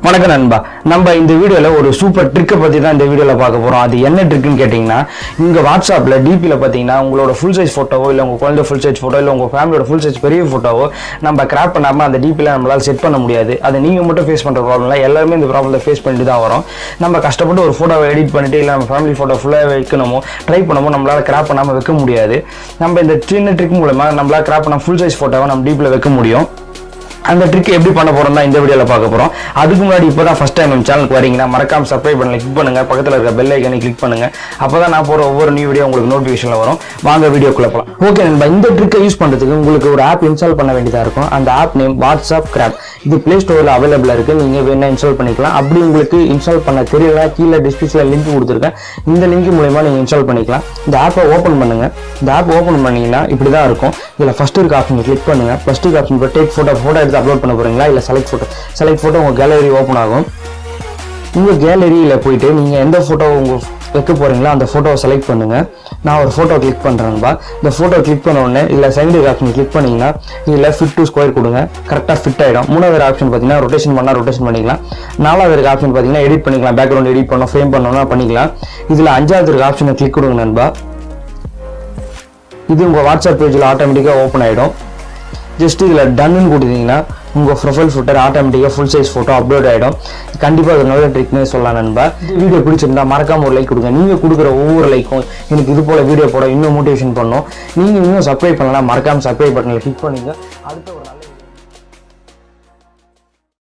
வணக்கம் நண்பா. நம்ம இந்த வீடியோல ஒரு சூப்பர் ட்ரிக்கை பத்தி தான் இந்த வீடியோல பார்க்க போறோம். அது என்ன ட்ரிக்னு கேட்டீங்கன்னா, இங்க வாட்ஸ்அப்ல டிபில பாத்தீங்கன்னா உங்களோட ஃபுல் சைஸ் போட்டோவோ இல்ல உங்க குழந்தை ஃபுல் சைஸ் போட்டோ இல்ல உங்க ஃபேமிலியோட ஃபுல் சைஸ் பெரிய போட்டோவோ நம்ம கிராப் பண்ணாம அந்த டிபில நம்மளால செட் பண்ண முடியாது. அது நீங்க மட்டும் ஃபேஸ் பண்ற ப்ராப்ளம் இல்ல, எல்லாருமே இந்த ப்ராப்ளத்தை ஃபேஸ் பண்ணிட்டு தான் வரும். நம்ம கஷ்டப்பட்டு ஒரு போட்டோவை எடிட் பண்ணிட்டு இல்ல நம்ம ஃபேமிலி போட்டோ ஃபுல்லா வைக்கணுமோ ட்ரை பண்ணமோ நம்மளால கிராப் பண்ணாம வைக்க முடியாது. நம்ம இந்த சின்ன ட்ரிக் மூலமா நம்மளால கிராப் பண்ண ஃபுல் சைஸ் போட்டோவை நம்ம டிபில வைக்க முடியும். அந்த ட்ரிக் எப்படி பண்ண போறோம் தான் இந்த வீடியோல பார்க்க போறோம். அதுக்கு முன்னாடி இப்பதான் ஃபர்ஸ்ட் டைம் நம்ம சேனலுக்கு வரீங்கன்னா மறக்காம சப்ஸ்கிரைப் பண்ணல கிளிக் பண்ணுங்க, பக்கத்துல இருக்க பெல் ஐகானை கிளிக் பண்ணுங்க. அப்பதான் நான் போற ஒவ்வொரு நியூ வீடியோ உங்களுக்கு நோட்டிஃபிகேஷன்ல வரும். வாங்க வீடியோக்குள்ள போலாம். ஓகே நண்பா, இந்த ட்ரிக்கை யூஸ் பண்றதுக்கு உங்களுக்கு ஒரு ஆப் இன்ஸ்டால் பண்ண வேண்டியதா இருக்கும். அந்த ஆப் நேம் வாட்ஸ்அப் கிராப். இது பிளே ஸ்டோர்ல அவைலபிளா இருக்கு, நீங்க வேணா இன்ஸ்டால் பண்ணிக்கலாம். அப்படி உங்களுக்கு இன்ஸ்டால் பண்ண தெரியல, கீழே டிஸ்கிரிப்ஷன்ல லிங்க் கொடுத்துருக்கேன், இந்த லிங்க் மூலமா நீங்க இன்ஸ்டால் பண்ணிக்கலாம். இந்த ஆப்பை ஓபன் பண்ணுங்க. இந்த ஆப் ஓபன் பண்ணீங்கன்னா இப்படிதான் இருக்கும். இதுல ஃபர்ஸ்ட் இருக்க ஆப்ஷன் கிளிக் பண்ணுங்க. ஃபர்ஸ்ட் இருக்க ஆப்ஷன் டேக் போட்டோ எடுத்து அப்லோட் பண்ண போறீங்களா இல்ல செலக்ட் போட்டோ உங்க கேலரி ஓபன் ஆகும். உங்க கேலரியில போயிட்டு நீங்க எந்த போட்டோ உங்க வைக்க போறீங்களோ அந்த போட்டோவை செலக்ட் பண்ணுங்க. நான் ஒரு போட்டோ கிளிக் பண்றேன்பா. இந்த போட்டோ கிளிக் பண்ண உடனே இல்ல செகண்டரி ஆப்ஷன் கிளிக் பண்ணீங்கன்னா இதுல ஃபிட் டு ஸ்கொயர் கொடுங்க, கரெக்டா ஃபிட் ஆயிடும். மூணாவது ஆப்ஷன் பாத்தீங்கன்னா ரொட்டேஷன் பண்ணா ரொட்டேஷன் பண்ணிக்கலாம். நாலாவது ஆப்ஷன் பாத்தீங்கன்னா எடிட் பண்ணிக்கலாம், பேக்ரவுண்ட் எடிட் பண்ணோம், ஃப்ரேம் பண்ணோம்னா பண்ணிக்கலாம். இதுல அஞ்சாவது ஆப்ஷனை கிளிக் கொடுங்க நண்பா. இது உங்க வாட்ஸ்அப் பேஜ்ல ஆட்டோமேட்டிக்கா ஓப்பன் ஆயிடும். ஜஸ்ட் இதுல டன்னு கொடுத்தீங்கன்னா உங்க ப்ரொஃபைல் ஃபோட்டோ ஆட்டோமேட்டிக்கா ஃபுல் சைஸ் போட்டோ அப்லோட் ஆயிடும். கண்டிப்பா ஒரு நல்ல ட்ரிக்னே சொல்லலாம் நண்பா. இந்த வீடியோ பிடிச்சிருந்தா மறக்காம ஒரு லைக் கொடுங்க. நீங்க கொடுக்குற ஒவ்வொரு லைக்கும் எனக்கு இது போல வீடியோ போட இன்னும் மோட்டிவேஷன் பண்ணும். நீங்க இன்னும் சப்ஸ்கிரைப் பண்ணலாம், மறக்காம சப்ஸ்கிரைப் பட்டன்ல கிளிக் பண்ணுங்க. அடுத்த ஒரு நல்ல